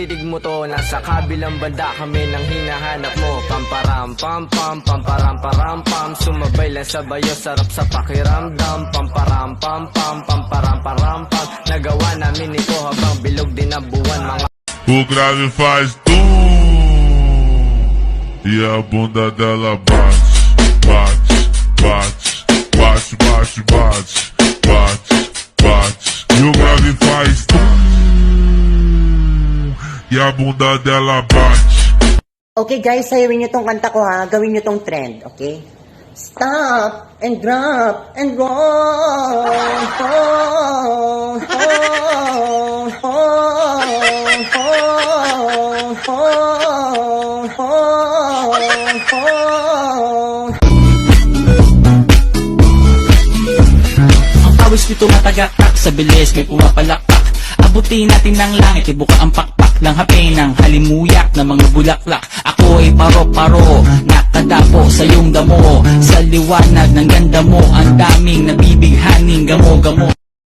naririnig mo to, nasa kabilang banda kami nang hinahanap mo. Pamparam pam pam, pamparam param pam, sumabay lang sa bayo, sarap sa pakiramdam. Pamparam pam pam, pamparam param pam, nagawa namin ito habang bilog din ang buwan. Mga o grave faz e a bunda dela bate, bate, bate, bate, bate, bate, bate, bate. E o grave faz e a bunda dela bate. Okay guys, sayawin nyo tong kanta ko ha. Gawin nyo tong trend, okay? Stop and drop and roll. Oh, oh, oh, oh, oh, oh, oh. Ang pawis nito matagakak, sa bilis may pumapalakpak. Abutin natin ng langit, ibuka ang pakpak ng hapin ng halimuyak na mga bulaklak. Ako ay paro-paro, nakadapo sa iyong damo. Sa liwanag ng ganda mo, ang daming nabibighaning gamo-gamo.